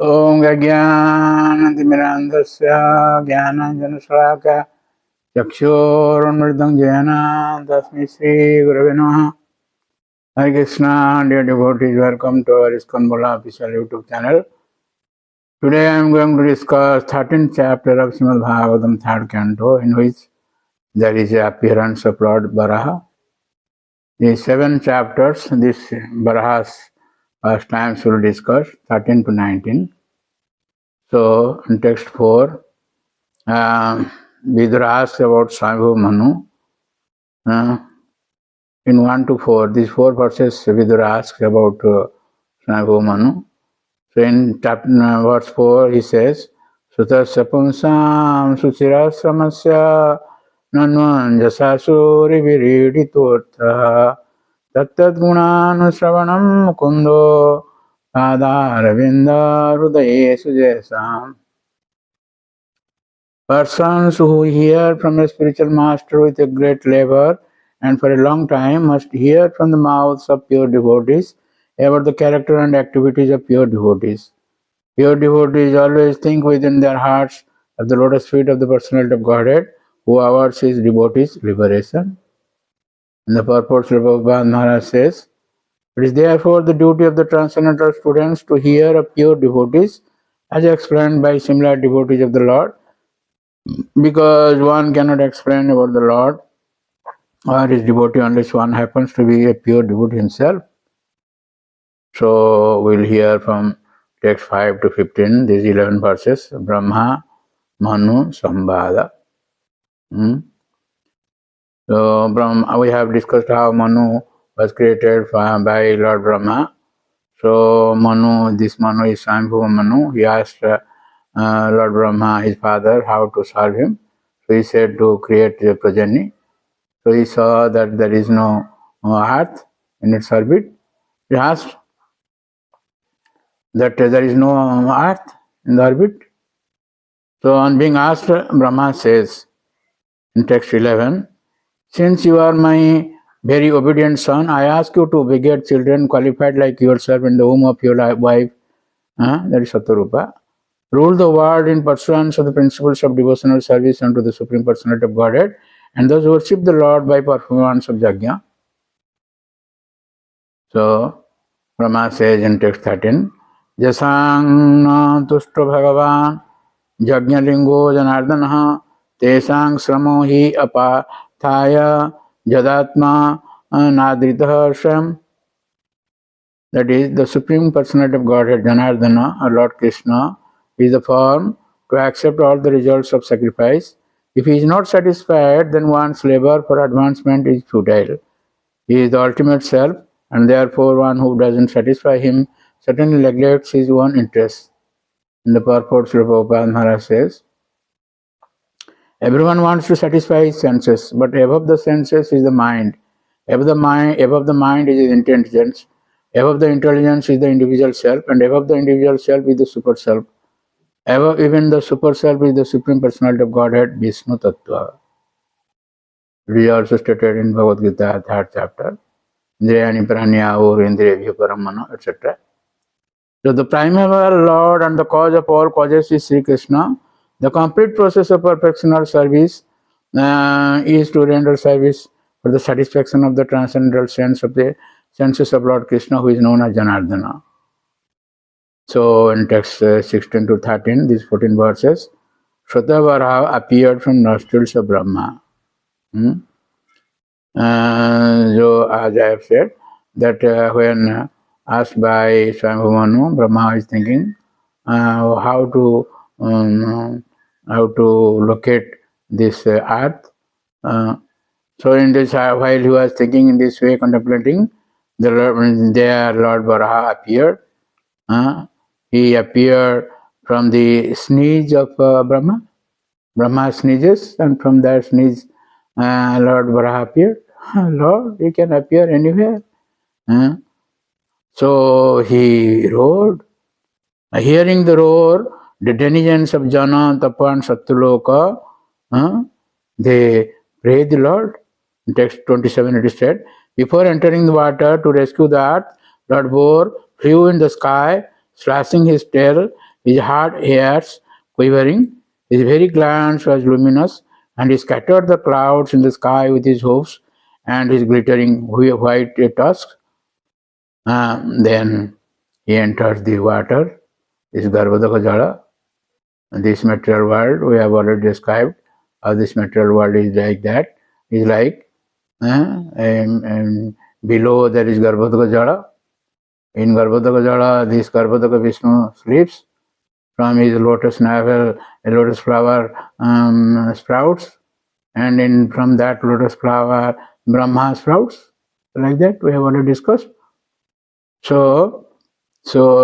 Om Gagyanantimirandasya Gyananjanasraka Chakshurunmritam Jayana Tasmi Sri Gurave Namaha. Hare Krishna, dear devotees, welcome to our Iskcon official YouTube channel. Today I am going to discuss 13th chapter of Srimad Bhagavatam, 3rd canto, in which there is the appearance of Lord Varaha. The 7 chapters, this Varaha's first times will discuss, 13 to 19. So, in text 4, Vidura asks about Swayambhu Manu. In 1 to 4, these 4 verses Vidura asks about Swayambhu Manu. So in verse 4 he says, Sutasya punsam suchirasramasya nanvanjasasuri viriditotha tattad gunanusravanam mukundo padaravinda hrudaye sujesam. Persons who hear from a spiritual master with a great labor and for a long time must hear from the mouths of pure devotees about the character and activities of pure devotees. Pure devotees always think within their hearts of the lotus feet of the personality of Godhead, who awards his devotees liberation. And the purport of Prabhupada Maharaj says, it is therefore the duty of the transcendental students to hear of pure devotees as explained by similar devotees of the Lord, because one cannot explain about the Lord or his devotee unless one happens to be a pure devotee himself. So we'll hear from text 5 to 15, these 11 verses, Brahma, Manu, Sambhada. So we have discussed how Manu was created by Lord Brahma. So this Manu is Swayambhu Manu. He asked Lord Brahma, his father, how to serve him. So he said to create a progeny. So he saw that there is no earth in its orbit. He asked that there is no earth in the orbit. So on being asked, Brahma says in text 11, since you are my very obedient son, I ask you to beget children qualified like yourself in the womb of your wife, that is Satarupa. Rule the world in pursuance of the principles of devotional service unto the Supreme Personality of Godhead, and thus worship the Lord by performance of Yajna. So, Brahma says in text 13, Jasang na tushto bhagavan Yajna lingo janardanaha tesang sramo hi apathaya jadatma nadritaha sham. That is, the Supreme Personality of Godhead, Janardana, or Lord Krishna, is the form to accept all the results of sacrifice. If he is not satisfied, then one's labor for advancement is futile. He is the ultimate self, and therefore one who doesn't satisfy him certainly neglects his own interests. In the purport, Srila Prabhupada Maharaj says, everyone wants to satisfy his senses, but above the senses is the mind. Above the mind is his intelligence. Above the intelligence is the individual self, and above the individual self is the super self. Above even the super self is the Supreme Personality of Godhead, Vishnu Tattva. It is also stated in Bhagavad Gita, 3rd chapter, Indriyani Pranya or Indriya Paramana, etc. So the primeval Lord and the cause of all causes is Sri Krishna. The complete process of perfectional service is to render service for the satisfaction of the transcendental sense of the senses of Lord Krishna, who is known as Janardana. So in text 16 to 13, these 14 verses, Shruta appeared from nostrils of Brahma. So as I have said, that when asked by Swayambhu Manu, Brahma is thinking how to locate this earth. So in this, while he was thinking in this way, contemplating, Lord Varaha appeared. He appeared from the sneeze of Brahma. Brahma sneezes, and from that sneeze, Lord Varaha appeared. Lord, he can appear anywhere. So he roared. Hearing the roar, the denizens of Jana, Tapa, and Satyaloka, they praised the Lord. In text 27 it is said, before entering the water to rescue the earth, Lord Bore flew in the sky, slashing his tail, his hard hairs quivering, his very glance was luminous, and he scattered the clouds in the sky with his hoofs and his glittering white tusks. Then he enters the water, this Garbhodaka Jala. This material world we have already described how this material world is like that. Is like below there is Garbhodaka Jala. In Garbhodaka Jala, this Garbhodaka Vishnu sleeps. From his lotus navel, a lotus flower sprouts, and from that lotus flower, Brahma sprouts. Like that, we have already discussed. So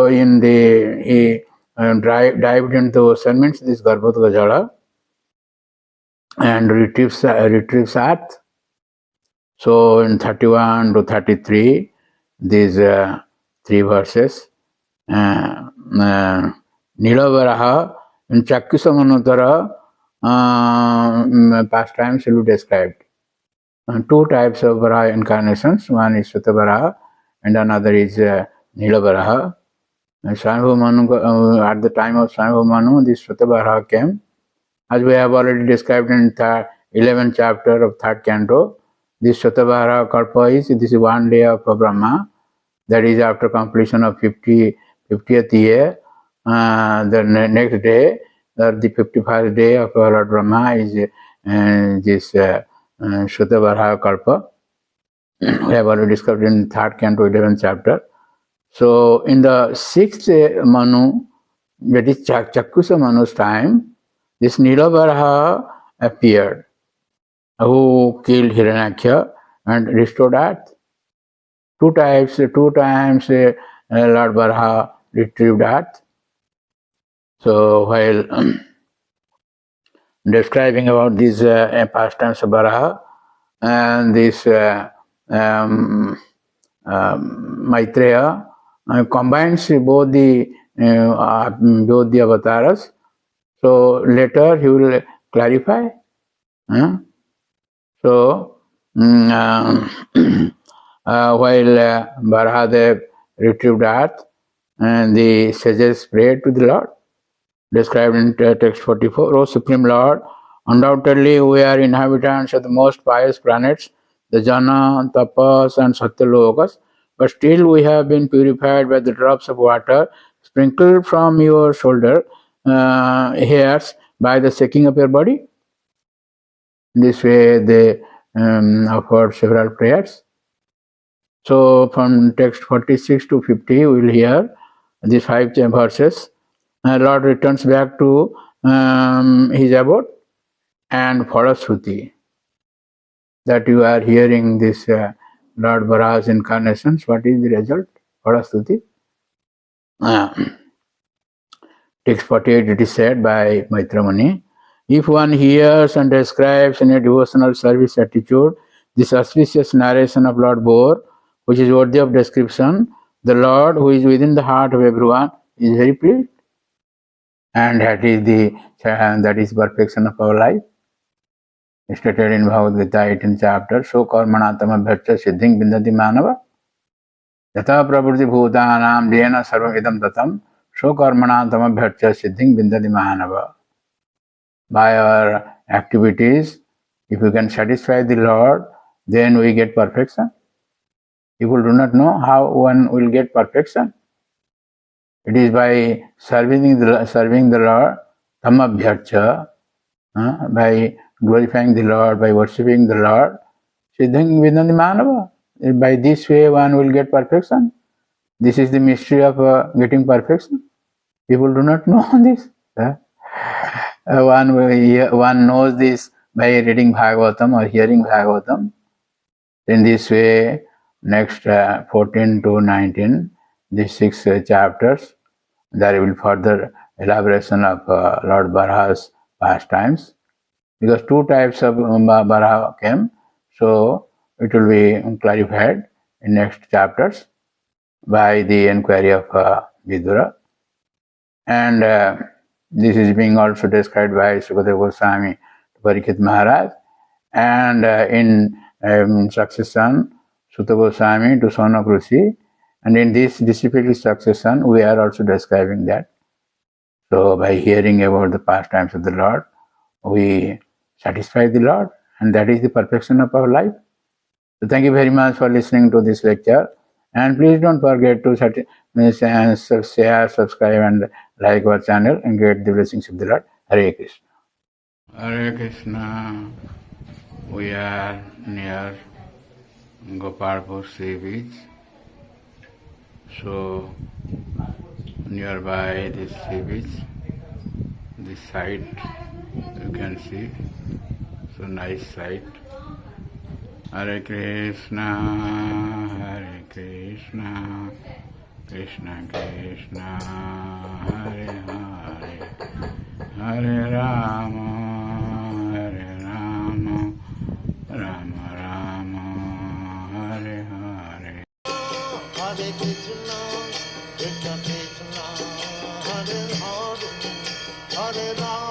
in the he dived into the ocean, means this Garbhodaka Jala, and retrieves earth. So in 31 to 33, these three verses. Nilavaraha in Chakyusamanutara pastimes will be described. Two types of Varaha incarnations. One is Sutta and another is Nilavaraha. Manu, at the time of Swayambhu Manu, this Sutta came. As we have already described in 11th chapter of 3rd canto, this Sutta Kalpa is, this is one day of Brahma. That is after completion of 50th year. The next day, the 51st day of Lord Brahma is this Sutta Kalpa. We have already discovered in 3rd canto, 11th chapter. So in the 6th Manu, that is Chakyusa Manu's time, this Nilavaraha appeared, who killed Hiranyaksha and restored earth. Two times Lord Varaha retrieved earth. So while describing about these pastimes of Varaha, and this Maitreya combines both the avatars. So later he will clarify. So while Varahadev retrieved earth, and the sages prayed to the Lord, described in text 44. O Supreme Lord, undoubtedly we are inhabitants of the most pious planets, the Jana, Tapas and Satyalokas, but still we have been purified by the drops of water sprinkled from your shoulder hairs by the shaking of your body. This way they offered several prayers. So from text 46 to 50, we will hear these 5 verses. Lord returns back to his abode, and Phalastuti, that you are hearing this Lord Varaha's incarnations. What is the result? Phalastuti. Text 48, it is said by Maitramani, if one hears and describes in a devotional service attitude this auspicious narration of Lord Bore, which is worthy of description, the Lord, who is within the heart of everyone, is very pleased. And that is perfection of our life. Stated in Bhagavad Gita 18th chapter, so karmanatama bhaccha siddhing bindati manava yata pravritti bhutanam dhyena sarvam idam tatam so karmanatama bhaccha siddhing bindati manava. By our activities, if we can satisfy the Lord, then we get perfection. People do not know how one will get perfection. It is by serving the Lord, tamabhyarcha, by glorifying the Lord, by worshipping the Lord, siddhing vidnati manava. By this way one will get perfection. This is the mystery of getting perfection. People do not know this. One knows this by reading Bhagavatam or hearing Bhagavatam. In this way, next 14 to 19, these 6 chapters, there will be further elaboration of Lord Varaha's pastimes. Because 2 types of Varaha came, so it will be clarified in next chapters by the inquiry of Vidura. And this is being also described by Sukadeva Goswami to Parikshit Maharaj, and in succession, Sutta Goswami to Sonak Rishi, and in this disciplic succession, we are also describing that. So by hearing about the pastimes of the Lord, we satisfy the Lord, and that is the perfection of our life. So thank you very much for listening to this lecture, and please don't forget to share, subscribe, and like our channel, and get the blessings of the Lord. Hare Krishna. Hare Krishna. We are near Gopalpur Sea Beach. So nearby this sea beach, this site you can see, so nice site. Hare Krishna, Krishna Krishna, Hare Hare, Hare Rama, Rama Rama, Hare Hare. Hare Krishna, Krishna Krishna, Hare Hare, Hare Rama.